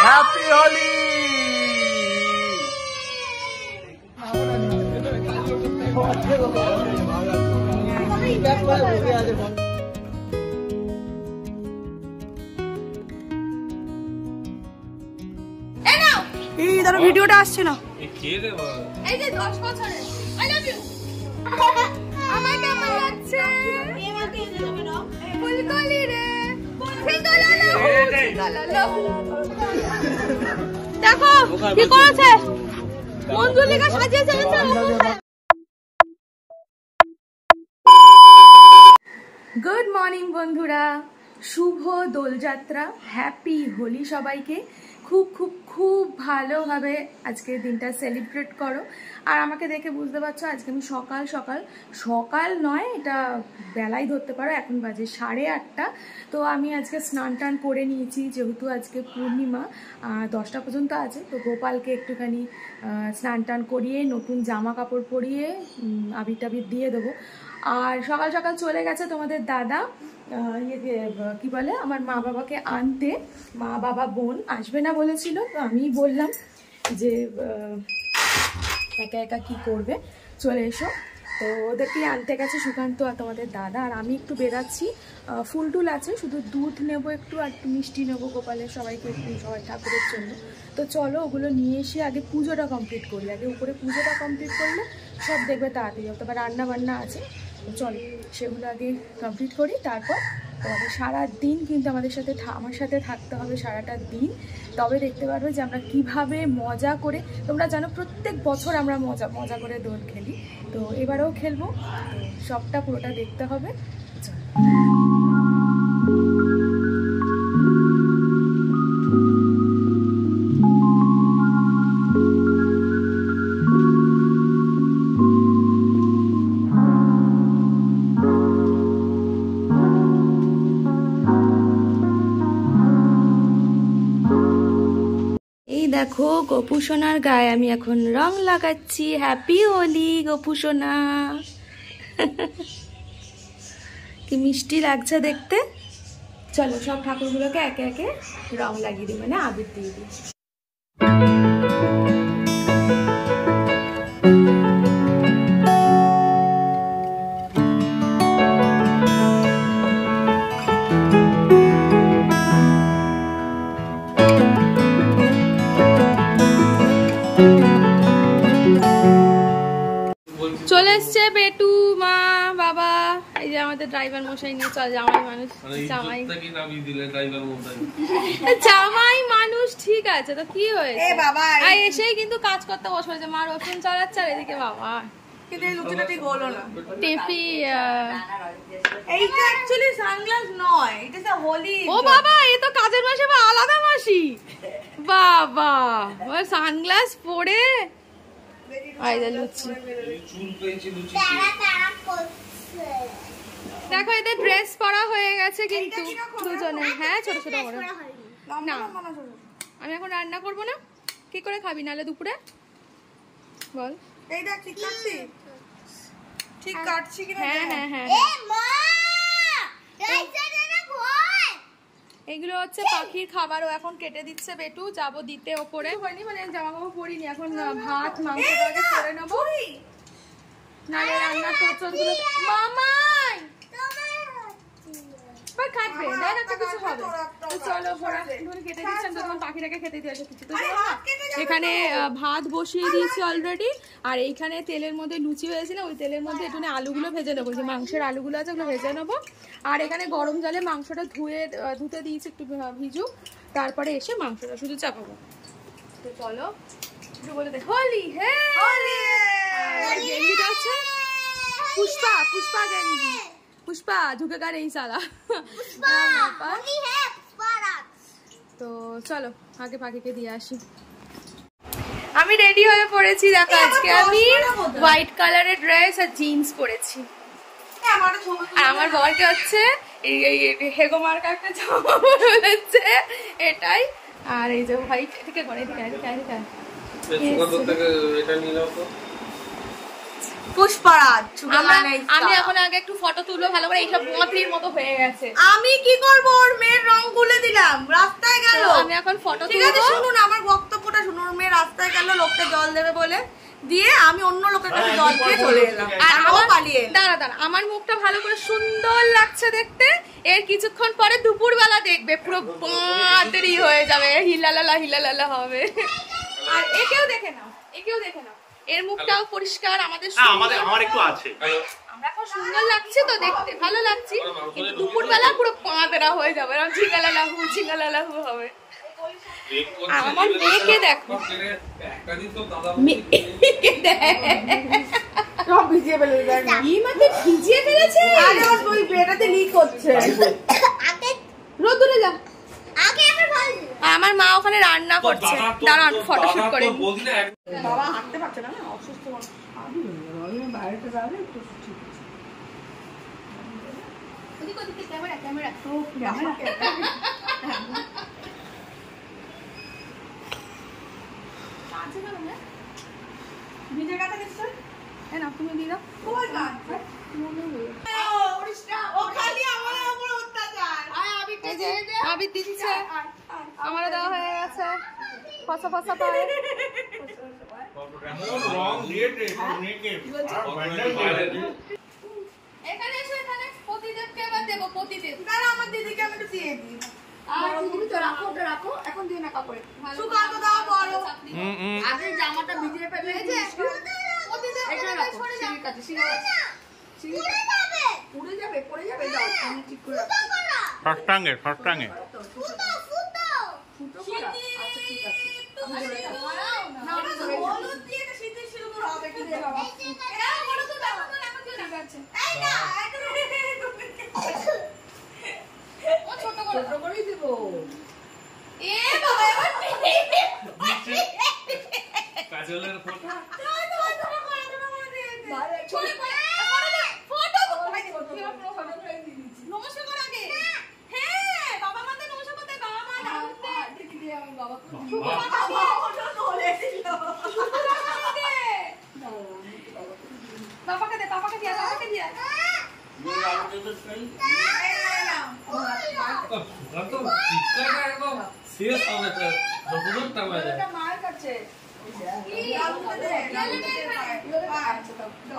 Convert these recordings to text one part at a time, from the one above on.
Happy Holi. এই ধরো ভিডিওটা আসছে না। এই যে 10 বছরের আই লাভ ইউ। আমার কেমন লাগছে? ফুলকলি রে দেখো কি করেছে মঞ্জুলিকা সাজিয়েছে। গুড মর্নিং বন্ধুরা, শুভ দোলযাত্রা, হ্যাপি হোলি সবাইকে। খুব খুব খুব ভালোভাবে আজকের দিনটা সেলিব্রেট করো। আর আমাকে দেখে বুঝতে পারছো আজকে আমি সকাল সকাল, সকাল নয় এটা বেলায় ধরতে পারো, এখন বাজে 8:30। তো আমি আজকে স্নান টান করে নিয়েছি, যেহেতু আজকে পূর্ণিমা 10টা পর্যন্ত আছে। তো গোপালকে একটুখানি স্নান টান করিয়ে নতুন জামা কাপড় পরিয়ে আবির টাবির দিয়ে দেবো। আর সকাল সকাল চলে গেছে তোমাদের দাদা কি বলে আমার মা বাবাকে আনতে। মা বাবা বোন আসবে না বলেছিল, তো আমি বললাম যে একা একা কি করবে, চলে এসো। তো ওদেরকে আনতে গেছে সুকান্ত আর তোমাদের দাদা। আর আমি একটু বেরাচ্ছি, ফুল টুল আছে, শুধু দুধ নেবো একটু আর একটু মিষ্টি নেবো গোপালের সবাইকে, একটু সবাই ঠাকুরের জন্য। তো চলো ওগুলো নিয়ে এসে আগে পুজোটা কমপ্লিট করি। আগে উপরে পুজোটা কমপ্লিট করলে সব দেখবে তাড়াতাড়ি হবে। তারপর রান্না বান্না আছে, চলো সেগুলো আগে কমপ্লিট করি। তারপর তোমাদের সারা দিন কিন্তু আমার সাথে থাকতে হবে সারাটা দিন, তবে দেখতে পারবে যে আমরা কিভাবে মজা করে। তোমরা জানো প্রত্যেক বছর আমরা মজা করে দোল খেলি, তো এবারেও খেলবো। তো সবটা পুরোটা দেখতে হবে। দেখো গপু সোনার গায়ে আমি এখন রং লাগাচ্ছি। হ্যাপি হোলি গপু সোনা। কি মিষ্টি লাগছে দেখতে। চলো সব ঠাকুরগুলোকে একে একে রং লাগিয়ে দিই, মানে আবির দিয়ে দিই। চলে এসছে বেটু, মা, বাবা, এই যে আমাদের ড্রাইভার মশাই নিয়ে চল। জামাই মানুষ, জামাই মানুষ ঠিক আছে তো কি হয়েছে বাবা, এসেই কিন্তু কাজ করতে বসে হয়েছে। মা রসুন চালাচ্ছে আর এদিকে বাবা কিন্তু এই লুচিটা ঠিক হলো না। টেপি এইটা অ্যাকচুয়ালি সানগ্লাস নয়, এটা হোলি। ও বাবা, এ তো কাজের মাসে বা আলাদা মাসি। বাবা সানগ্লাস পরে দেখো এদের ড্রেস পরা হয়ে গেছে কিন্তু দুজনে। হ্যাঁ ছোট ছোট করে না, আমি এখন রান্না করবো না। কি করে খাবি নালে দুপুরে বল? ঠিক কাটছি কিনা? হ্যাঁ হ্যাঁ হ্যাঁ, এগুলো হচ্ছে পাখির খাবার। ও এখন কেটে দিচ্ছে বেটু, যাবো দিতে ওপরে। হয়নি মানে জামা কাপড় পরিনি, এখন ভাত মাংসটাকে করে নেবো, নালে রান্নার তরকারিগুলো মামাই খাটবে না, কিছু হবে। চলো কেটে দিচ্ছেন তো, তোমার পাখিটাকে খেতে দিয়ে আসো কিছু। তো এখানে ভাত বসিয়ে দিয়েছি অলরেডি, আর এইখানে তেলের মধ্যে লুচি হয়েছে না, ওই তেলের মধ্যে একটু আলুগুলো ভেজে নেবো, যে মাংসের আলুগুলো আছে ওগুলো ভেজে নেবো। আর এখানে গরম জলে মাংসটা ধুতে দিয়েছি একটু ভিজু, তারপরে এসে মাংসটা শুধু চাপাবো। তো চলো একটু বলে দে হোলি। গেঞ্জিটা হচ্ছে পুষ্পা গেঞ্জি। পুষ্পা ঢুকেগা নেই সালা। তো চলো আগে পাখিকে দিয়ে আসি। আমি রেডি হয়ে পড়েছি, দেখো আজকে আমি হোয়াইট কালারের ড্রেস আর জিন্স পরেছি। আর আমার বরকে হচ্ছে হেগো মার্কা একটা জামা পরেছে এটাই। আর এই যে হোয়াইট থেকে করে পুষ্পারাজ আমি এখন আগে একটু ফটো তুলবো ভালো করে, এইসব মাতৃর মতো হয়ে গেছে। আমি কি করব, ওর মেয়ের রং গুলে দিলাম, রাস্তায় গেল। আমি এখন ফটো ঠিক আছে শুনুন আমার বক্তব্যটা শুনুন। ওর মেয়ে রাস্তায় গেল লোককে জল দেবে বলে, দিয়ে আমি অন্য লোকের কাছে জল খেয়ে চলে এলাম, আর ও পালিয়ে। দাঁড়া আমার মুখটা ভালো করে সুন্দর লাগছে দেখতে। এর কিছুক্ষণ পরে দুপুরবেলা দেখবে পুরো বাঁদরি হয়ে যাবে, হিলালালা হবে। আর একেও দেখে নাও, এর মুখটাও পরিষ্কার। আমার একটু আছে, আমরা এখন সুন্দর লাগছে তো দেখতে, ভালো লাগছে। কিন্তু দুপুরবেলা পুরো বাঁদরা হয়ে যাবে, এরকম ঝিঙ্গালালাহু হবে। আমার মেয়েকে দেখো, ভিজিয়ে ফেলেছে। ওই বেটাতে লিক হচ্ছে, রোদ্দুরে যা। আমার মা ওখানে রান্না করছে, দাঁড়ান ফটোশুট করে। বাবা হাঁটতে পারছে না, অসুস্থ বাইরেতে যাবে। তুমি দিয়ে দাও। আবির দিচ্ছে, আমারও দেওয়া হয়ে গেছে। ফসা পায়। এখানে এসো, এখানে পতিদেবকে এবার দেবো। পতিদেব আমার দিদিকে আমি একটু দিয়ে দিই। রাখো এখন দিও না কাপড়ে। আগে জামাটা ভিজিয়ে ফেলে পড়ে যাবে দাও আমি ঠিক করে ফাটাঙ্গে আচ্ছা ঠিক আছে হলুদ দিয়ে তো শীতে শুরু হবে কি রে বাবা এরা বড় তো দাও ঠিক আছে এই না ও ছোট করেই দেব এ বাবা এবার কাজলের ফটো পাপাকে দিয়া মার কাছে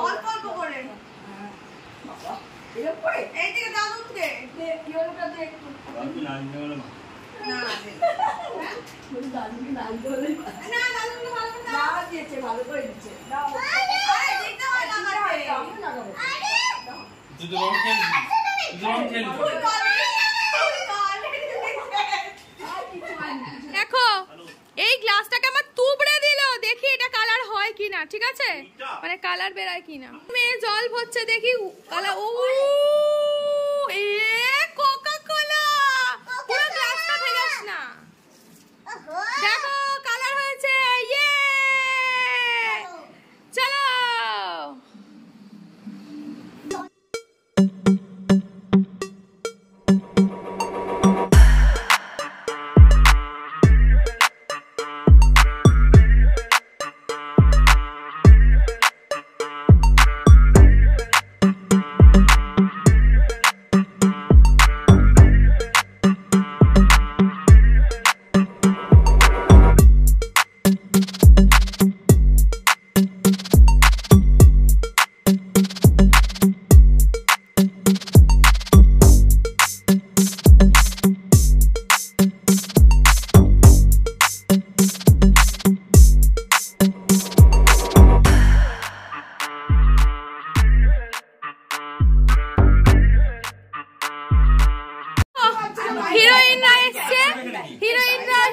অল্প অল্প করে এই দিকে দাদুকে ইয়োটা দে একটু না দাদুকে ভালো দিয়েছে ভালো করে দিচ্ছে দাও দিতে হয় লাগাতে দেখো এই গ্লাসটাকে আমার তুবড়ে দিল, দেখি এটা কালার হয় কিনা। ঠিক আছে, মানে কালার বেরায় কিনা। মেয়ে জল ভরছে দেখি কালার। ও এ কোকা কোলা, পুরো গ্লাসটা ভেঙাস না। দেখো কালার হয়েছে, ইয়ে চলো।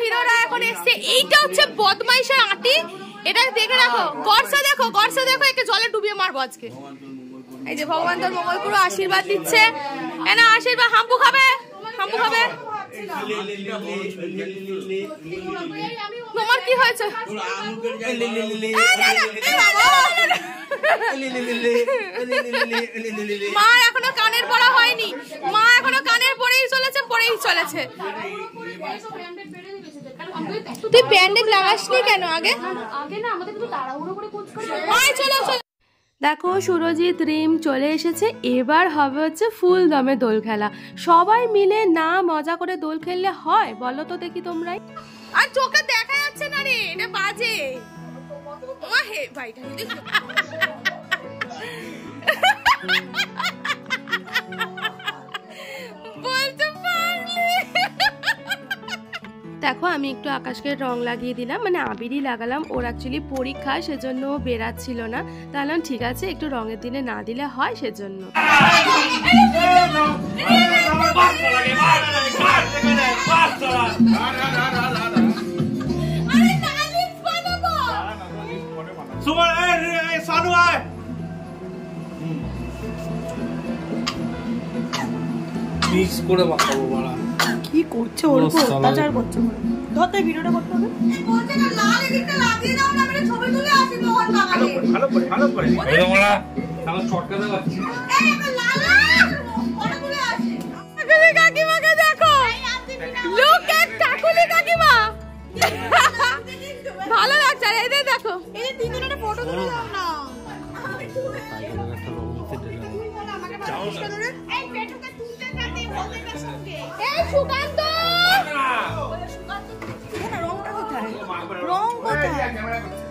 হিরোরা এখন এসছে। এইটা হচ্ছে বদমাইশের আঁটি, এটা দেখে রাখো। গর্ষা দেখো, একে জলে ডুবিয়ে মারবো আজকে। এই যে ভগবান তোর মঙ্গল পুরো আশীর্বাদ দিচ্ছে। এনা আশীর্বাদ। হাম্পু খাবে তোমার কি হয়েছে? মা এখনো কানের পড়া হয়নি, মা এখনো কানের পড়েই চলেছে। তুই ব্যান্ডেজ লাগাসনি কেন? আগে না আমাদের একটু তাড়াহুড়ো করে কোচ করে। চলো দেখো সুরজিৎ রিম চলে এসেছে, এবার হবে হচ্ছে ফুল দমে দোল খেলা। সবাই মিলে না মজা করে দোল খেললে হয় বলো তো দেখি তোমরাই? আর চোখে দেখা যাচ্ছে না রে, এটা বাজে। ও হে ভাইটা বলতে পারলি। দেখো আমি একটু আকাশকে রং লাগিয়ে দিলাম, মানে আবিরই লাগালাম। ওর অ্যাকচুয়ালি পরীক্ষা, সেজন্য ও বেরাচ্ছিল না। তাহলে ঠিক আছে, একটু রঙের দিনে না দিলে হয় সেজন্য। কি করছে ওর উপর অত্যাচার করছে। ধরতে ভিডিওটা করতে হবে। বলছে না লাল এদিকটা লাগিয়ে দাও না, আমি ছবি তুলে আসি মোহন বাগানে। ভালো করে এই বলা তাহলে শর্টকাট যাচ্ছে। এই একটা লাল ওটা তুলে আসি। কাকিমাকে দেখো, লুক এট কাকুলি কাকিমা। ভালো লাগছে। আর এদের দেখো, এই তিনজনের একটা ফটো তুলে দাও না। এই পেটুকে তুলতে যাতে বলতে কাছে। এই সুকান্ত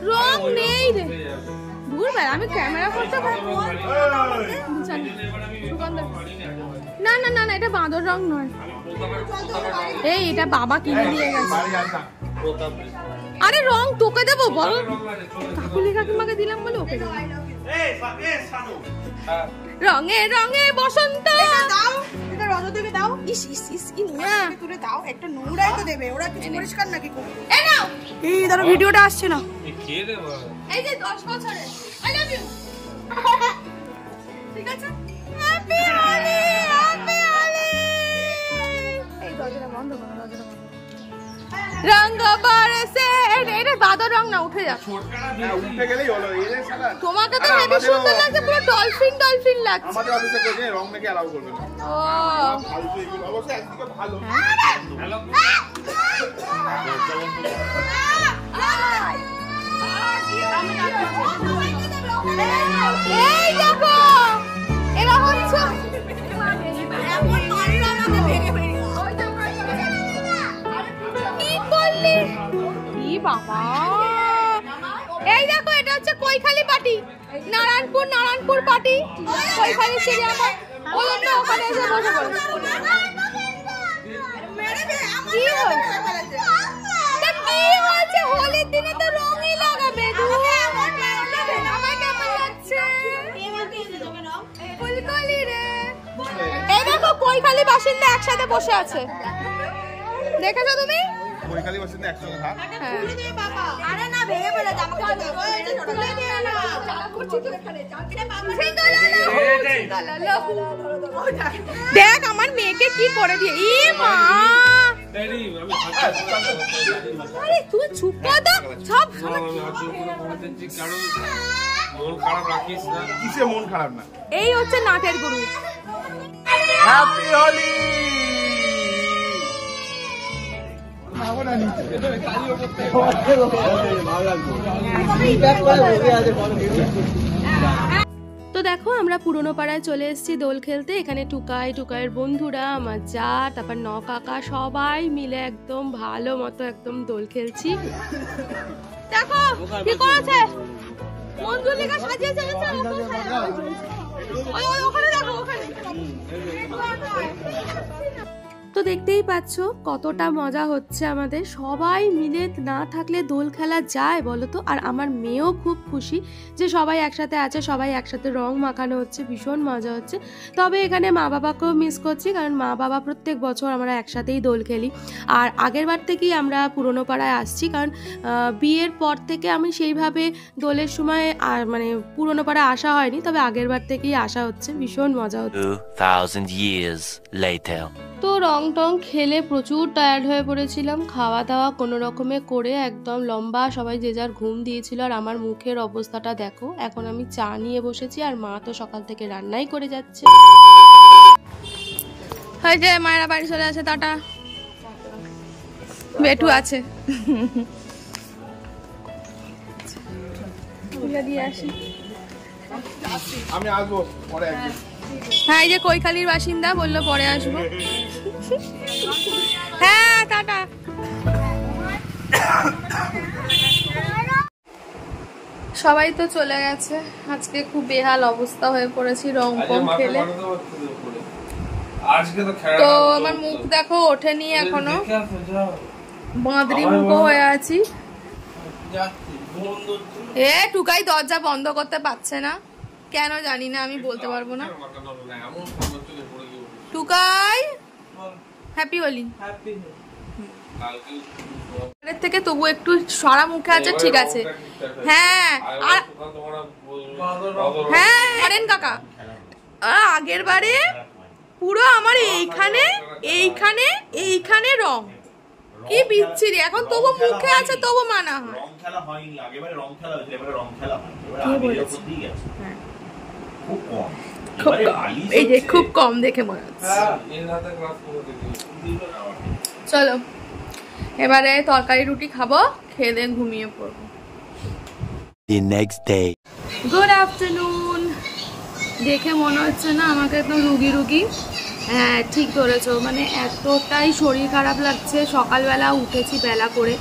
রং নেই রে। দূর ভাই, আমি ক্যামেরা করতে পারবো না। না না না, এটা বাঁদর রং নয়। এই এটা বাবা কিনে দিয়ে গেছে। আরে রং তোকে দেবো বল, কাকুলি কাকিমাকে দিলাম বলে ওকে দেবো। রঙে রঙে বসন্ত দাও, এটা রজদেবী দাও। ইস ইস ইস কি নোংরা তুলে দাও, একটা নোংরাই তো দেবে, ওরা কিছু পরিষ্কার নাকি করবে। এই নাও, এই ধরো ভিডিওটা আসছে না। এই যে 10 বছরের আই লাভ ইউ। ঠিক আছে, হ্যাপি হোলি, হ্যাপি হোলি। এই দরজাটা বন্ধ করো, দরজাটা বন্ধ। রঙ বরসে, এটা বাদর রং না, উঠে যা। উঠে গেলেই হলো। এই শালা তোমাকে তো হেভি সুন্দর লাগছে, পুরো ডলফিন ডলফিন লাগছে। আমাদের অফিসে কইছে রং নাকি অ্যালাউ করবে না। ও ফালতু এগুলো অবশ্য একদিকে ভালো। হ্যালো এই দেখো, এরা হচ্ছে কি করলি? কি বাবা, এই দেখো এটা হচ্ছে কৈখালি পার্টি, নারায়ণপুর পার্টি, কৈখালি সিরিয়ামা। ওদের ওখানে এসে বসে পড়ে। কি হয়েছে? হোলির দিনে তো রঙই লাগাবে। আমার কেমন লাগছে? ফুলকলি রে। এই দেখো কৈখালি বাসিন্দা একসাথে বসে আছে, দেখেছো তুমি? কৈখালি বাসিন্দা একসঙ্গে থাক। তুলে দে বাবা। আরে না ভেঙে ফেলে জামাটা তুলে দে না। দেখ আমার মেয়েকে কি করে দিয়ে। ই মা, আরে তুই চুপ কর তো। সব মন খারাপ রাখিস না। কিসে মন খারাপ না? এই হচ্ছে নাটের গুরু। হ্যাপি হোলি। তো দেখো আমরা পুরনো পাড়ায় চলে এসেছি দোল খেলতে। এখানে টুকাইয়ের বন্ধুরা, আমার যা, তারপর কাকা, সবাই মিলে একদম ভালো মতো একদম দোল খেলছি। দেখো কি করেছে, মঞ্জুলিকা সাজিয়ে চলেছে। ওখানে দেখো, ওখানে তো দেখতেই পাচ্ছ কতটা মজা হচ্ছে আমাদের। সবাই মিলে না থাকলে দোল খেলা যায় বলো তো? আর আমার মেয়েও খুব খুশি যে সবাই একসাথে আছে, সবাই একসাথে রং মাখানো হচ্ছে, ভীষণ মজা হচ্ছে। তবে এখানে মা বাবাকেও মিস করছি, কারণ মা বাবা প্রত্যেক বছর আমরা একসাথেই দোল খেলি। আর আগের বার থেকেই আমরা পুরনো পাড়ায় আসছি, কারণ বিয়ের পর থেকে আমি সেইভাবে দোলের সময় আর মানে পুরনো পাড়ায় আসা হয়নি, তবে আগের বার থেকেই আসা হচ্ছে। ভীষণ মজা হচ্ছে। 2000 years later. তো রং টং খেলে প্রচুর টায়ার্ড হয়ে পড়েছিলাম। খাওয়া দাওয়া কোনো রকমে করে একদম লম্বা সবাই যে যার ঘুম দিয়েছিল। আর আমার মুখের অবস্থাটা দেখো, এখন আমি চা নিয়ে বসেছি, আর মা তো সকাল থেকে রান্নাই করে যাচ্ছে। হয় যে মায়েরা বাড়ি চলে আসে, টাটা। বেটু আছে, দিয়ে আসি। আমি আসবো পরে একদিন। হ্যাঁ এই যে কৈখালির বাসিন্দা বললো পরে আসবো। হ্যাঁ টাটা। সবাই তো চলে গেছে, আজকে খুব বেহাল অবস্থা হয়ে পড়েছি রং পং খেলে। তো আমার মুখ দেখো ওঠেনি এখনো, বাঁদরি মুখও হয়ে আছি। এ টুকাই দরজা বন্ধ করতে পারছে না কেন জানি না, আমি বলতে পারবো না। টুকাই হ্যাপি হোলি। থেকে তবু একটু সরা মুখে আছে, ঠিক আছে। হ্যাঁ আর হ্যাঁ করেন কাকা, আগের বারে পুরো আমার এইখানে এইখানে এইখানে রং কি বিচ্ছিরি, এখন তবু মুখে আছে তবু মানা হয়। রং খেলা হয়নি, আগেবারে রং খেলা হয়েছে, এবারে রং খেলা হয়। খুব কম, এই যে খুব কম দেখে মনে হচ্ছে। চলো এবারে তরকারি রুটি খাবো, খেয়ে দিয়ে ঘুমিয়ে পড়বো। The next day. Good afternoon. দেখে মনে হচ্ছে না আমাকে একদম রুগী রুগী? হ্যাঁ ঠিক ধরেছো, মানে এতটাই শরীর খারাপ লাগছে। সকালবেলা উঠেছি বেলা করে,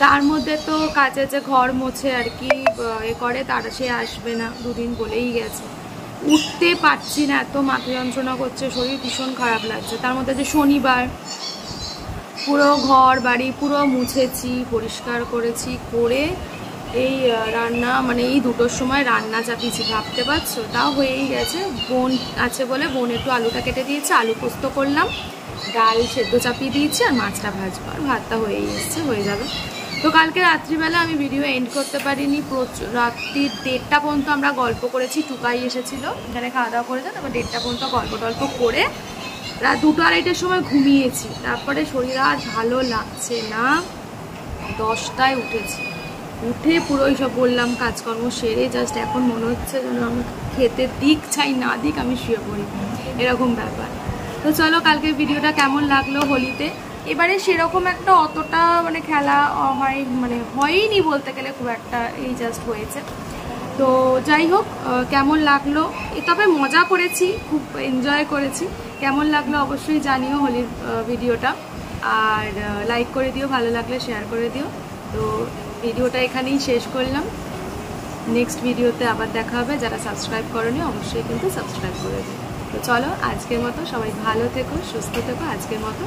তার মধ্যে তো কাছে যে ঘর মোছে আর কি এ করে, তারা সে আসবে না, দুদিন বলেই গেছে। উঠতে পারছি না, এত মাথা যন্ত্রণা করছে, শরীর ভীষণ খারাপ লাগছে। তার মধ্যে যে শনিবার, পুরো ঘর বাড়ি পুরো মুছেছি, পরিষ্কার করেছি, করে এই রান্না মানে এই দুটোর সময় রান্না চাপিয়েছি, ভাবতে পারছো? তাও হয়েই গেছে। বোন আছে বলে বোন একটু আলুটা কেটে দিয়েছে, আলু পোস্ত করলাম, ডাল সেদ্ধ চাপিয়ে দিয়েছি, আর মাছটা ভাজবো, আর ভাতটা হয়েই এসছে, হয়ে যাবে। তো কালকে রাত্রিবেলা আমি ভিডিও এন্ড করতে পারিনি, রাত্রির 1:30 পর্যন্ত আমরা গল্প করেছি। টুকাই এসেছিল, এখানে খাওয়া দাওয়া করেছে, তারপর 1:30 পর্যন্ত গল্প টল্প করে রাত 2-2:30টার সময় ঘুমিয়েছি। তারপরে শরীর আর ভালো লাগছে না, 10টায় উঠেছি। উঠে পুরো সব বললাম কাজকর্ম সেরে জাস্ট এখন মনে হচ্ছে যেন আমি খেতে দিক চাই না দিক আমি শুয়ে পড়ি, এরকম ব্যাপার। তো চলো কালকের ভিডিওটা কেমন লাগলো হোলিতে। এবারে সেরকম একটা অতটা মানে খেলা হয় মানে হয়নি বলতে গেলে, খুব একটা এই জাস্ট হয়েছে। তো যাই হোক কেমন লাগলো, তবে মজা করেছি, খুব এনজয় করেছি। কেমন লাগলো অবশ্যই জানিও হোলির ভিডিওটা, আর লাইক করে দিও, ভালো লাগলে শেয়ার করে দিও। তো ভিডিওটা এখানেই শেষ করলাম, নেক্সট ভিডিওতে আবার দেখা হবে। যারা সাবস্ক্রাইব করোনি অবশ্যই কিন্তু সাবস্ক্রাইব করে দিও। তো চলো আজকের মতো সবাই ভালো থেকো, সুস্থ থেকো, আজকের মতো।